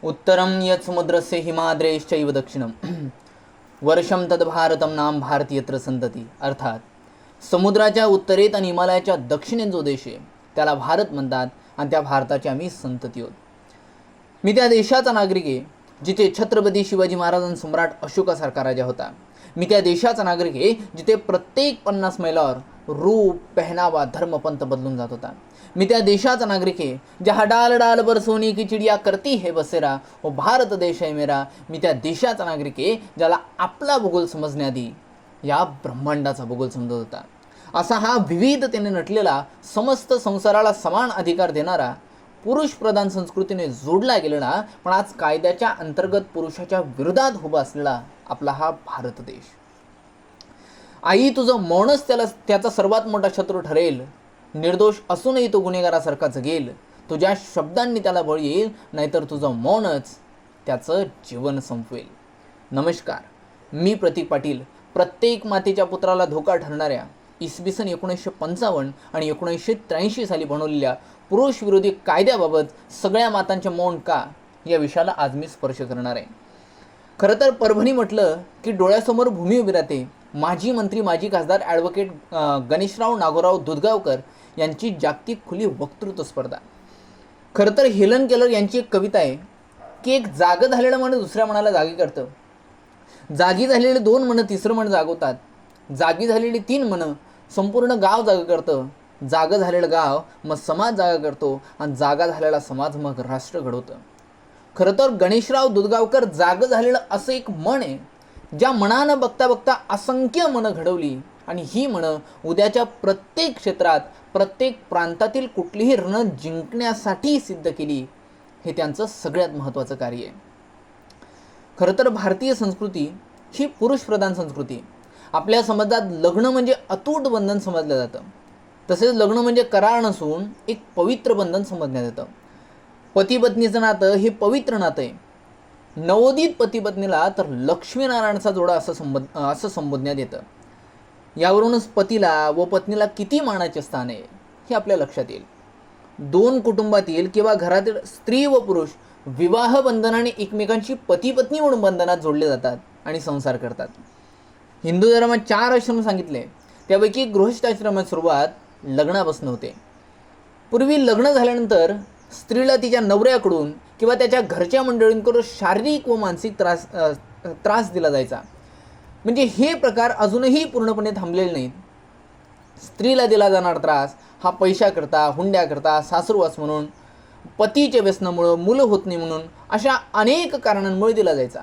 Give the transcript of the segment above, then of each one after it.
उत्तरं यत् समुद्रस्य हिमाद्रेश्चैव दक्षिणं वर्षं तद् भारतं नाम भारत यत्र संतती. अर्थात समुद्राच्या उत्तरेत आणि हिमालयाच्या दक्षिणेत जो देश आहे त्याला भारत म्हणतात आणि त्या भारताची आम्ही संतती आहोत. मी त्या देशाचा नागरिक आहे जिथे छत्रपती शिवाजी महाराज सम्राट अशोकासारखा राजा होता. मी त्या देशाचा नागरिक आहे जिथे प्रत्येक 50 मैलावर रूप, पहनावा, धर्म, पंथ बदलून जात होता. मी त्या देशाचा नागरिक आहे जहाँ डाल डाल पर सोनी की चिडिया करती है बसेरा, वो भारत देश आहे मेरा. मी त्या देशाचा नागरिक आहे ज्याला आपला भूगोल समजण्याआधी या ब्रह्मांडाचा भूगोल समजत होता. असा हा विविधतेने नटलेला, समस्त संसाराला समान अधिकार देणारा, पुरुष प्रधान संस्कृतीने जोडला गेलेला पण आज कायद्याच्या अंतर्गत पुरुषाच्या विरोधात उभा असलेला आपला हा भारत देश. आई तुझं मौनच त्याचा सर्वात मोठा शत्रू ठरेल. निर्दोष असूनही तो गुन्हेगारासारखा जगेल. तुझ्या शब्दांनी त्याला बळ येईल, नाहीतर तुझं मौनच त्याचं जीवन संपवेल. नमस्कार, मी प्रतीक पाटील. प्रत्येक मातेच्या पुत्राला धोका ठरणाऱ्या इसवी सन 1955 आणि 1983 साली बनवलेल्या पुरुष विरोधी कायद्याबाबत सगळ्या मातांचे मौन का या विषयाला आज मी स्पर्श करणार आहे. खरं तर परभणी म्हटलं की डोळ्यासमोर भूमी उभी राहते. माजी मंत्री, माजी खासदार ॲडव्होकेट गणेशराव नागोराव दुधगावकर यांची जागतिक खुली वक्तृत्व स्पर्धा. खरं तर हेलन केलर यांची एक कविता आहे की एक जाग झालेलं मन दुसऱ्या मनाला जागी करतं. जागी झालेले 2 मन तिसरं मन जागवतात. जागी झालेली 3 मन संपूर्ण गाव जागं करतं. जागं झालेलं गाव मग समाज जागा करतो आणि जागा झालेला समाज मग राष्ट्र घडवतं. खरं तर गणेशराव दुधगावकर जागं झालेलं असं एक मन आहे ज्या मनानं बघता बघता असंख्य मनं घडवली आणि ही मनं उद्याच्या प्रत्येक क्षेत्रात, प्रत्येक प्रांतातील कुठलीही रण जिंकण्यासाठी सिद्ध केली. हे त्यांचं सगळ्यात महत्त्वाचं कार्य आहे. खरं तर भारतीय संस्कृती ही पुरुषप्रधान संस्कृती. आपल्या समाजात लग्न म्हणजे अतूट बंधन समजलं जातं. तसेच लग्न म्हणजे करार नसून एक पवित्र बंधन समजण्यात येतं. पती पत्नीचं नातं हे पवित्र नातं आहे. नवोदित पती पत्नीला तर लक्ष्मीनारायणाचा जोडा असं संबोधण्यात येतं. यावरूनच पतीला व पत्नीला किती मानाचे स्थान आहे हे आपल्या लक्षात येईल. 2 कुटुंबातील किंवा घरातील स्त्री व पुरुष विवाह बंधनाने एकमेकांची पती पत्नी म्हणून बंधनात जोडले जातात आणि संसार करतात. हिंदू धर्मात 4 आश्रम सांगितले, त्यापैकी गृहस्थाश्रमाची सुरुवात लग्नापासून होते. पूर्वी लग्न झाल्यानंतर स्त्रीला तिच्या नवऱ्याकडून किंवा त्याच्या घरच्या मंडळींकडून शारीरिक व मानसिक त्रास दिला जायचा. म्हणजे हे प्रकार अजूनही पूर्णपणे थांबलेले नाहीत. स्त्रीला दिला जाणारा त्रास हा पैशाकरता, हुंड्याकरता, सासरवास म्हणून, पतीच्या व्यसनामुळं, मुलं होत नाही म्हणून, अशा अनेक कारणांमुळे दिला जायचा.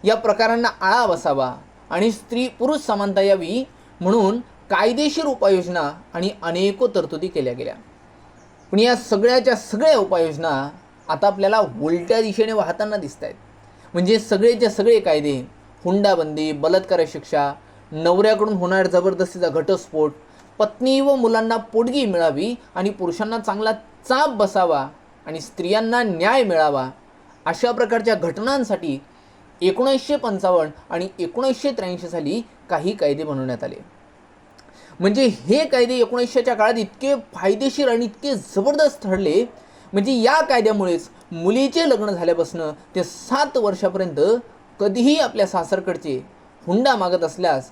या प्रकारांना आळा बसावा आणि स्त्री पुरुष समानता यावी म्हणून कायदेशीर उपाययोजना आणि अनेको तरतुदी केल्या गेल्या. पण या सगळ्याच्या सगळ्या उपाययोजना आता आपल्याला उलट्या दिशेने वाहताना दिसत आहेत. म्हणजे सगळेच्या सगळे कायदे, हुंडाबंदी, बलात्कार शिक्षा, नवऱ्याकडून होणाऱ्या जबरदस्तीचा घटस्फोट, पत्नी व मुलांना पोटगी मिळावी आणि पुरुषांना चांगला चाप बसावा आणि स्त्रियांना न्याय मिळावा, अशा प्रकारच्या घटनांसाठी 1955 आणि 1983 साली काही कायदे बनवण्यात आले. म्हणजे हे कायदे 1900च्या काळात इतके फायदेशीर आणि इतके जबरदस्त ठरले, म्हणजे या कायद्यामुळेच मुलीचे लग्न झाल्यापासून ते 7 वर्षापर्यंत कधीही आपल्या सासरकडचे हुंडा मागत असल्यास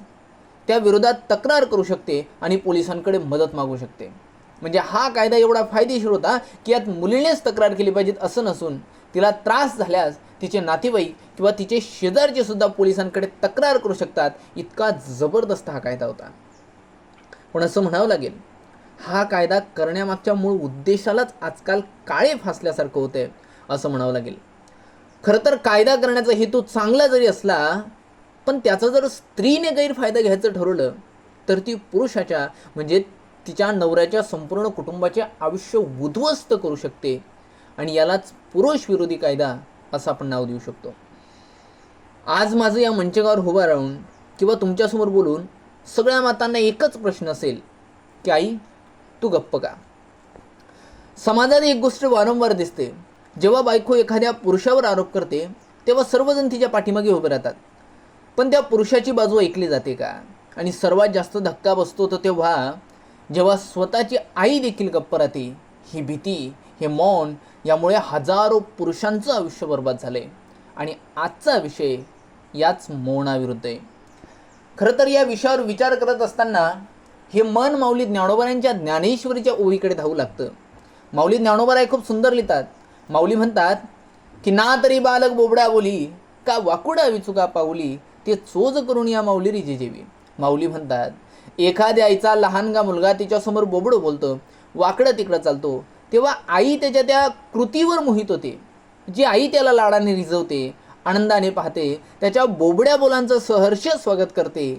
त्या विरोधात तक्रार करू शकते आणि पोलिसांकडे मदत मागू शकते. म्हणजे हा कायदा एवढा फायदेशीर होता की यात मुलीनेच तक्रार केली पाहिजेत असं नसून तिला त्रास झाल्यास तिचे नातेवाईक किंवा तिचे शेजारचे सुद्धा पोलिसांकडे तक्रार करू शकतात. इतका जबरदस्त हा कायदा होता. पण असं म्हणावं लागेल, हा कायदा करण्यामागच्या मूळ उद्देशालाच आजकाल काळे फासल्यासारखं होतंय असं म्हणावं लागेल. खरं तर कायदा करण्याचा हेतू चांगला जरी असला, पण त्याचा जर स्त्रीने गैरफायदा घ्यायचं ठरवलं तर ती पुरुषाच्या म्हणजे तिच्या नवऱ्याच्या संपूर्ण कुटुंबाचे आयुष्य उद्ध्वस्त करू शकते आणि यालाच पुरुष विरोधी कायदा असं आपण नाव देऊ शकतो. आज माझं या मंचकावर उभं राहून किंवा तुमच्यासमोर बोलून सगळ्या मातांना एकच प्रश्न असेल की आई, तू गप्प का? समाजात एक गोष्ट वारंवार दिसते, जेव्हा बायको एखाद्या पुरुषावर आरोप करते तेव्हा सर्वजण तिच्या पाठीमागे उभे राहतात. पण त्या पुरुषाची बाजू ऐकली जाते का? आणि सर्वात जास्त धक्का बसतो तो तेव्हा जेव्हा स्वतःची आई देखील गप्प राहते. ही भीती, हे मौन यामुळे हजारो पुरुषांचं आयुष्य बर्बाद झाले आणि आजचा विषय याच मौनाविरुद्ध आहे. खरं तर या विषयावर विचार करत असताना हे मन माऊली ज्ञानोबांच्या ज्ञानेश्वरीच्या ओळीकडे धावू लागतं. माऊली ज्ञानोबा खूप सुंदर लिहितात. माऊली म्हणतात की ना तरी बालक बोबडा बोली, का वाकुडा विचुका पाऊली, ते चोज करून या माऊली रिजे जेवी. माऊली म्हणतात एखाद्या आईचा लहानगा मुलगा तिच्यासमोर बोबडं बोलतो, वाकडं तिकडं चालतो, तेव्हा आई त्याच्या त्या कृतीवर मोहित होते. जी आई त्याला लाडाने रिझवते, आनंदाने पाहते, त्याच्या बोबड्या बोलांचं सहर्ष स्वागत करते,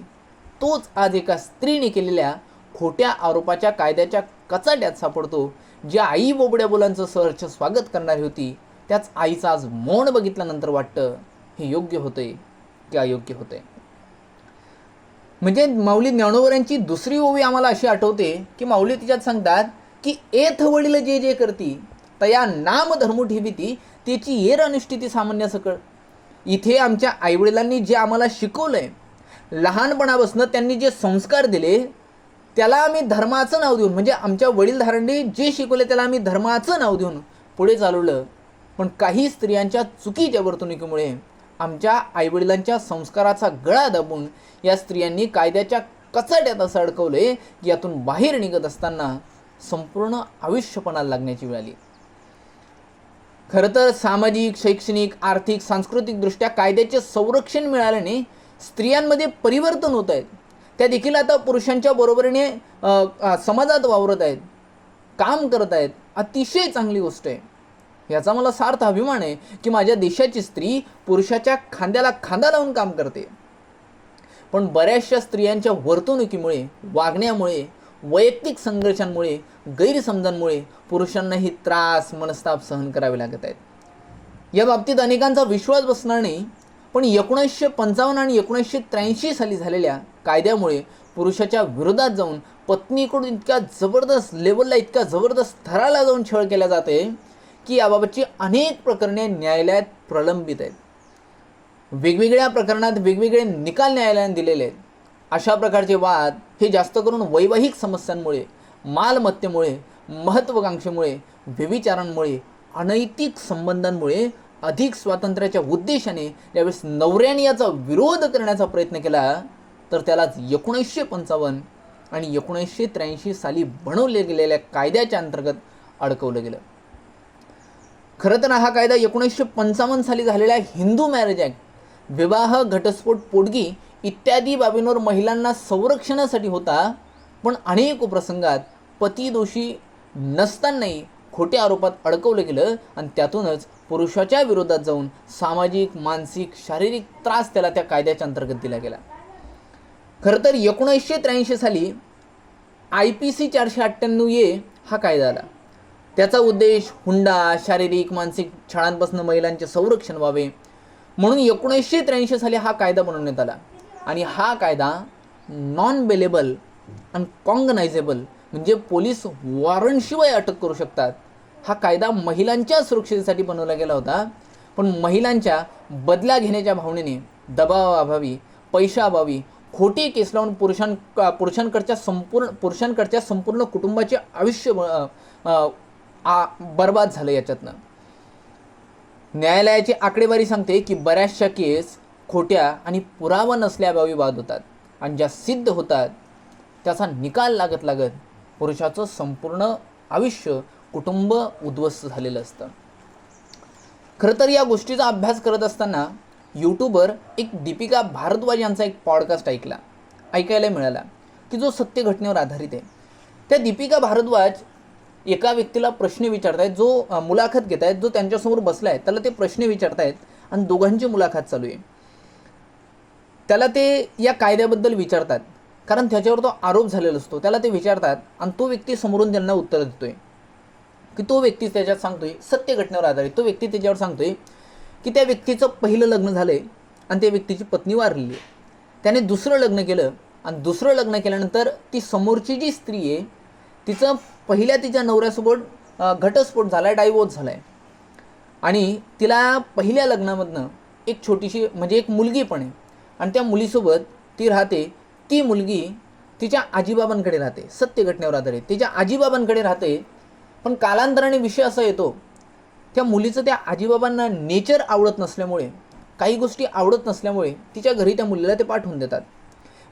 तोच आज एका स्त्रीने केलेल्या खोट्या आरोपाच्या कायद्याच्या कचाट्यात सापडतो. जी आई बोबड्या बोलांचं सहर्ष स्वागत करणारी होती, त्याच आईचं आज मौन बघितल्यानंतर वाटतं हे योग्य होते की अयोग्य होते. म्हणजे माऊली ज्ञानोबरांची दुसरी ओवी आम्हाला अशी आठवते की माऊली तिच्यात सांगतात की एथ वडील जे जे करती, तया नाम धर्म ठेविती, त्याची येर अनुष्ठिती सामान्य सकळ. इथे आमच्या आईवडिलांनी जे आम्हाला शिकवलंय, लहानपणापासून त्यांनी जे संस्कार दिले, त्याला आम्ही धर्माचं नाव देऊन, म्हणजे आमच्या वडीलधाऱ्यांनी जे शिकवले त्याला आम्ही धर्माचं नाव देऊन पुढे चालवलं. पण काही स्त्रियांच्या चुकीच्या वर्तणुकीमुळे आमच्या आईवडिलांच्या संस्काराचा गळा दाबून या स्त्रियांनी कायद्याच्या कचाट्यात असं अडकवले की यातून बाहेर निघत असताना संपूर्ण आयुष्यपणाला लागण्याची वेळ आली. खरं तर सामाजिक, शैक्षणिक, आर्थिक, सांस्कृतिक दृष्ट्या कायद्याचे संरक्षण मिळाल्याने स्त्रियांमध्ये परिवर्तन होत आहेत. त्या देखील आता पुरुषांच्या बरोबरीने समाजात वावरत आहेत, काम करत आहेत. अतिशय चांगली गोष्ट आहे. याचा मला सार्थ अभिमान आहे की माझ्या देशाची स्त्री पुरुषाच्या खांद्याला खांदा लावून काम करते. पण बऱ्याचशा स्त्रियांच्या वर्तणुकीमुळे, वागण्यामुळे, वैयक्तिक संघर्षांमुळे, गैरसमजांमुळे पुरुषांनाही त्रास, मनस्ताप सहन करावे लागत आहेत. या बाबतीत अनेकांचा विश्वास बसणार नाही, पण 1955 आणि 1983 साली झालेल्या कायद्यामुळे पुरुषाच्या विरोधात जाऊन पत्नीकडून इतक्या जबरदस्त लेवलला, इतक्या जबरदस्त थराला जाऊन छळ केला जाते की याबाबतची अनेक प्रकरणे न्यायालयात प्रलंबित आहेत. वेगवेगळ्या प्रकरणात वेगवेगळे निकाल न्यायालयाने दिलेले आहेत. अशा प्रकारचे वाद हे जास्त करून वैवाहिक समस्यांमुळे, मालमत्तेमुळे, महत्त्वाकांक्षेमुळे, व्यभिचारांमुळे, अनैतिक संबंधांमुळे, अधिक स्वातंत्र्याच्या उद्देशाने ज्यावेळेस नवऱ्याने याचा विरोध करण्याचा प्रयत्न केला तर त्यालाच 1955 आणि 1983 साली बनवले गेलेल्या कायद्याच्या अंतर्गत अडकवलं गेलं. खरं तर हा कायदा 1955 साली झालेल्या हिंदू मॅरेज ॲक्ट, विवाह, घटस्फोट, पोटगी इत्यादी बाबींवर महिलांना संरक्षणासाठी होता. पण अनेक प्रसंगात पती दोषी नसतानाही खोट्या आरोपात अडकवलं गेलं आणि त्यातूनच पुरुषाच्या विरोधात जाऊन सामाजिक, मानसिक, शारीरिक त्रास त्याला त्या कायद्याच्या अंतर्गत दिला गेला. खरं तर 1983 साली IPC 498A हा कायदा आला. त्याचा उद्देश हुंडा, शारीरिक, मानसिक छळांपासून महिलांचे संरक्षण व्हावे म्हणून 1983 साली हा कायदा बनवण्यात आला. आणि हा कायदा नॉन बेलेबल आणि कॉन्गनायझेबल, म्हणजे पोलीस वॉरंटशिवाय अटक करू शकतात, हा कायदा महिलांच्या सुरक्षेसाठी बनवला गेला होता. पण महिलांच्या बदला घेण्याच्या भावनेने, दबावाअभावी, पैशाअभावी खोटी केस लावून पुरुषांकडच्या संपूर्ण कुटुंबाचे आयुष्य बर्बाद झालं. याच्यातनं न्यायालयाची आकडेवारी सांगते की बऱ्याचशा केस खोट्या आणि पुरावा नसल्याअभावी बाद होतात आणि ज्या सिद्ध होतात त्याचा निकाल लागत लागत पुरुषाचं संपूर्ण आयुष्य, कुटुंब उद्ध्वस्त झालेलं असतं. खरं तर या गोष्टीचा अभ्यास करत असताना यूट्यूबवर एक दीपिका भारद्वाज यांचा एक पॉडकास्ट ऐकायला मिळाला की जो सत्य घटनेवर आधारित आहे. त्या दीपिका भारद्वाज एका व्यक्तीला प्रश्न विचारतायत, जो मुलाखत घेत आहेत, जो त्यांच्यासमोर बसला आहे त्याला ते प्रश्न विचारतायत आणि दोघांची मुलाखत चालू आहे. त्याला ते या कायद्याबद्दल विचारतात कारण त्याच्यावर तो आरोप झालेला असतो. त्याला ते विचारतात आणि तो व्यक्ती समोरून त्यांना उत्तर देतोय की तो व्यक्ती त्याच्यात सांगतोय, सत्य घटनेवर आधारित तो व्यक्ती त्याच्यावर सांगतोय की त्या व्यक्तीचं पहिलं लग्न झालंय आणि त्या व्यक्तीची पत्नी वारलेली आहे. त्याने दुसरं लग्न केलं आणि दुसरं लग्न केल्यानंतर ती समोरची जी स्त्री आहे तिचं तिच्या नवऱ्यासोबत घटस्फोट झाला आहे, डायव्होर्स झाला आहे. आणि तिला पहिल्या लग्नामधनं एक छोटीशी म्हणजे एक मुलगी पण आहे आणि त्या मुलीसोबत ती राहते. ती मुलगी तिच्या आजीबाबांकडे राहते, सत्य घटनेवर आधारित तिच्या आजीबाबांकडे राहते. पण कालांतराने विषय असा येतो, त्या मुलीचं त्या आजीबाबांना नेचर आवडत नसल्यामुळे, काही गोष्टी आवडत नसल्यामुळे तिच्या घरी त्या मुलीला ते पाठवून देतात.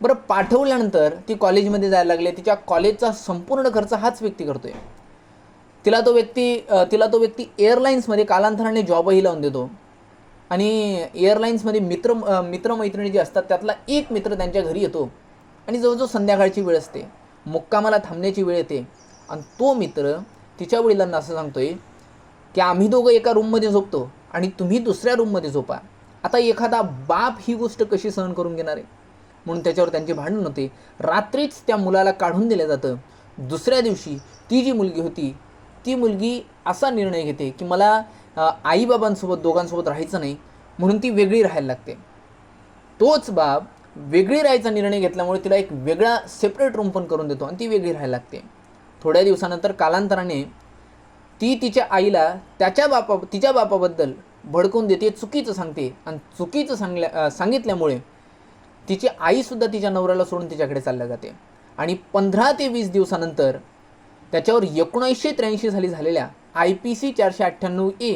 बरं, पाठवल्यानंतर ती कॉलेजमध्ये जायला लागले. तिच्या कॉलेजचा संपूर्ण खर्च हाच व्यक्ती करतोय. तिला तो व्यक्ती एअरलाईन्समध्ये कालांतराने जॉबही लावून देतो. आणि एअरलाईन्समध्ये मित्रमैत्रिणी जे असतात त्यातला एक मित्र त्यांच्या घरी येतो आणि जवळजवळ संध्याकाळची वेळ असते, मुक्कामाला थांबण्याची वेळ येते. आणि तो मित्र तिच्या वडिलांना असं सांगतोय की आम्ही दोघं एका रूममध्ये झोपतो आणि तुम्ही दुसऱ्या रूममध्ये झोपा. आता एखादा बाप ही गोष्ट कशी सहन करून घेणार आहे? म्हणून त्याच्यावर त्यांची भांडण होते. रात्रीच त्या मुलाला काढून दिलं जातं. दुसऱ्या दिवशी ती जी मुलगी होती ती मुलगी असा निर्णय घेते की मला आईबाबांसोबत दोघांसोबत राहायचं नाही, म्हणून ती वेगळी राहायला लागते. तोच बाप वेगळी राहायचा निर्णय घेतल्यामुळे तिला एक वेगळा सेपरेट रूम पण करून देतो आणि ती वेगळी राहायला लागते. थोड्या दिवसानंतर कालांतराने ती तिच्या आईला तिच्या बापाबद्दल भडकवून देते, चुकीचं सांगते. आणि चुकीचं सांगितल्यामुळे तिची आईसुद्धा तिच्या नवऱ्याला सोडून तिच्याकडे चालल्या जाते. आणि 15 ते 20 दिवसानंतर त्याच्यावर 1983 साली झालेल्या IPC 498A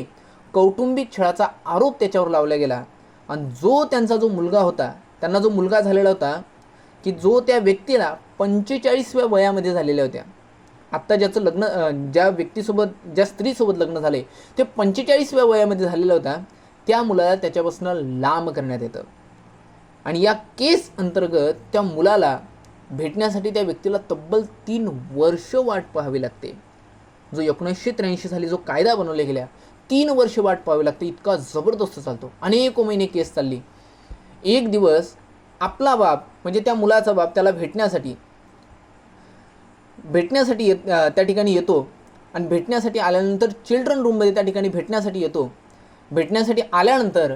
कौटुंबिक छळाचा आरोप त्याच्यावर लावला गेला. आणि त्यांचा जो मुलगा होता, त्यांना जो मुलगा झालेला होता की जो त्या व्यक्तीला 45व्या वयामध्ये झालेल्या होत्या. आत्ता ज्याचं लग्न ज्या स्त्रीसोबत लग्न झाले ते 45व्या वयामध्ये झालेला होता, त्या मुलाला त्याच्यापासून लांब करण्यात येतं. आणि या केस अंतर्गत त्या मुलाला भेटण्यासाठी त्या व्यक्तीला तब्बल 3 वर्ष वाट पाहावी लागते. जो 1983 साली जो कायदा बनवला गेला, 3 वर्ष वाट पाहावी लागते. इतका जबरदस्त चालतो. अनेक महिने केस चालली. एक दिवस आपला बाप म्हणजे त्या मुलाचा बाप त्याला भेटण्यासाठी त्या ठिकाणी येतो. आणि भेटण्यासाठी आल्यानंतर चिल्ड्रन रूममध्ये त्या ठिकाणी भेटण्यासाठी येतो. भेटण्यासाठी आल्यानंतर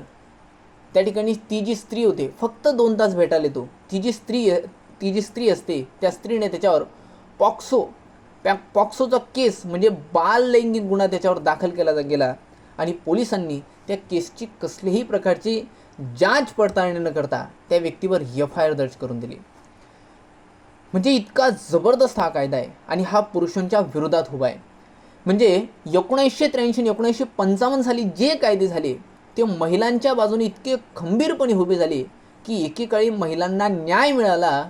त्या ठिकाणी ती जी स्त्री होते फक्त 2 तास भेटायला येतो. ती जी स्त्री असते त्या स्त्रीने त्याच्यावर पॉक्सोचा केस म्हणजे बाललैंगिक गुन्हा त्याच्यावर दाखल केला गेला. आणि पोलिसांनी त्या केसची कसलीही प्रकारची जांच पडताळणी न करता त्या व्यक्तीवर FIR दर्ज करून दिली. म्हणजे इतका जबरदस्त हा कायदा आहे आणि हा पुरुषांच्या विरोधात उभा आहे. म्हणजे 1983 आणि 1955 साली जे कायदे झाले ते महिलांच्या बाजूने इतके खंबीरपणे उभे झाले की एकेकाळी महिलांना न्याय मिळाला,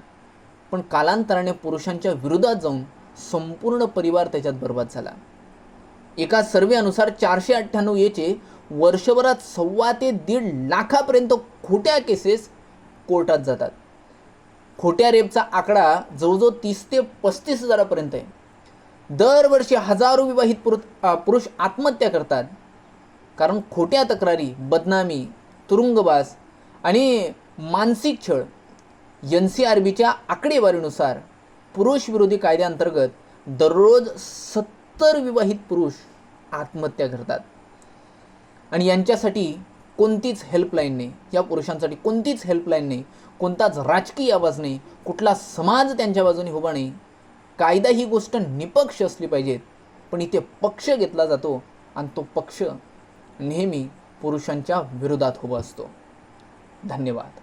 पण कालांतराने पुरुषांच्या विरोधात जाऊन संपूर्ण परिवार त्याच्यात बर्बाद झाला. एका सर्वेनुसार 498A वर्षभरात 1.25 ते 1.5 लाखापर्यंत खोट्या केसेस कोर्टात जातात. खोट्या रेपचा आकडा जवळजवळ 30 ते 35 हजारापर्यंत आहे. दरवर्षी हजारो विवाहित पुरुष आत्महत्या करतात, कारण खोट्या तक्रारी, बदनामी, तुरुंगवास आणि मानसिक छळ. NCRBच्या आकडेवारीनुसार पुरुष विरोधी कायद्याअंतर्गत दररोज 70 विवाहित पुरुष आत्महत्या करतात. आणि यांच्यासाठी कोणतीच हेल्पलाईन नाही. या पुरुषांसाठी कोणतीच हेल्पलाईन नाही, कोणताच राजकीय आवाज नाही, कुठला समाज त्यांच्या बाजूने उभा नाही. कायदा ही गोष्ट निपक्ष असली पाहिजेत, पण इथे पक्ष घेतला जातो आणि तो पक्ष नेहमी पुरुषांच्या विरोधात उभा असतो. धन्यवाद.